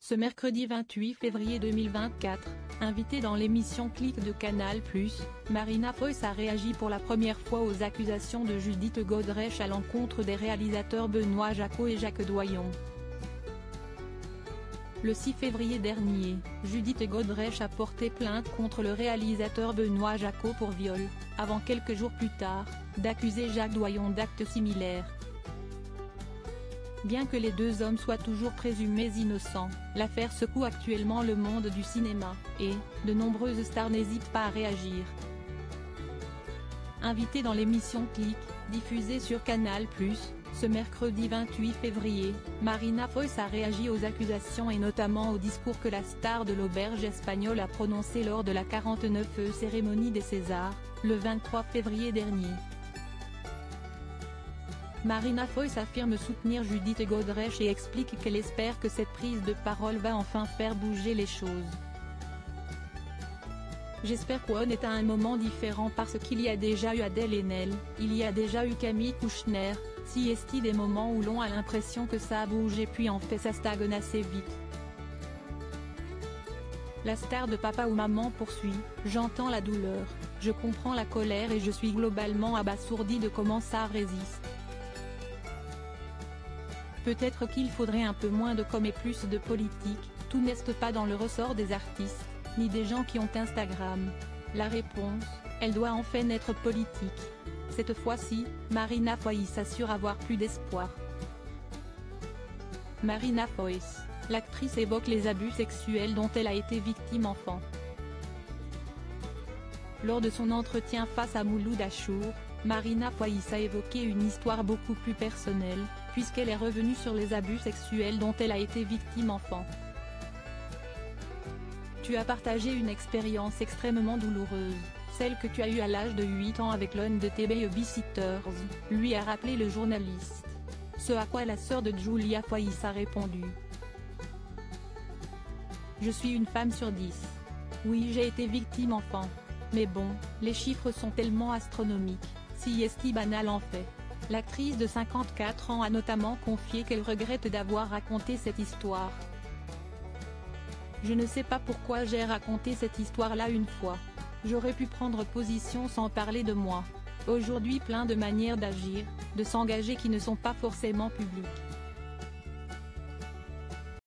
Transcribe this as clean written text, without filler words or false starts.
Ce mercredi 28 février 2024, invitée dans l'émission Click de Canal+, Marina Foïs a réagi pour la première fois aux accusations de Judith Godrèche à l'encontre des réalisateurs Benoît Jacquot et Jacques Doyon. Le 6 février dernier, Judith Godrèche a porté plainte contre le réalisateur Benoît Jacquot pour viol, avant quelques jours plus tard, d'accuser Jacques Doyon d'actes similaires. Bien que les deux hommes soient toujours présumés innocents, l'affaire secoue actuellement le monde du cinéma, et de nombreuses stars n'hésitent pas à réagir. Invitée dans l'émission Click, diffusée sur Canal+, ce mercredi 28 février, Marina Foïs a réagi aux accusations et notamment au discours que la star de l'auberge espagnole a prononcé lors de la 49e cérémonie des Césars, le 23 février dernier. Marina Foïs affirme soutenir Judith Godrèche et explique qu'elle espère que cette prise de parole va enfin faire bouger les choses. J'espère qu'on est à un moment différent parce qu'il y a déjà eu Adèle Haenel, il y a déjà eu Camille Kouchner, si est-il des moments où l'on a l'impression que ça a bougé puis en fait ça stagne assez vite. La star de Papa ou Maman poursuit, j'entends la douleur, je comprends la colère et je suis globalement abasourdie de comment ça résiste. Peut-être qu'il faudrait un peu moins de com et plus de politique, tout n'est pas dans le ressort des artistes, ni des gens qui ont Instagram. La réponse, elle doit en fait être politique. Cette fois-ci, Marina Foïs assure avoir plus d'espoir. Marina Foïs, l'actrice évoque les abus sexuels dont elle a été victime enfant. Lors de son entretien face à Mouloud Achour, Marina Foïs a évoqué une histoire beaucoup plus personnelle, puisqu'elle est revenue sur les abus sexuels dont elle a été victime enfant. Tu as partagé une expérience extrêmement douloureuse, celle que tu as eue à l'âge de 8 ans avec l'un de tes babysitters, lui a rappelé le journaliste. Ce à quoi la sœur de Julia Foïs a répondu. Je suis une femme sur 10. Oui, j'ai été victime enfant. Mais bon, les chiffres sont tellement astronomiques, si est banal en fait. L'actrice de 54 ans a notamment confié qu'elle regrette d'avoir raconté cette histoire. Je ne sais pas pourquoi j'ai raconté cette histoire-là une fois. J'aurais pu prendre position sans parler de moi. Aujourd'hui plein de manières d'agir, de s'engager qui ne sont pas forcément publiques.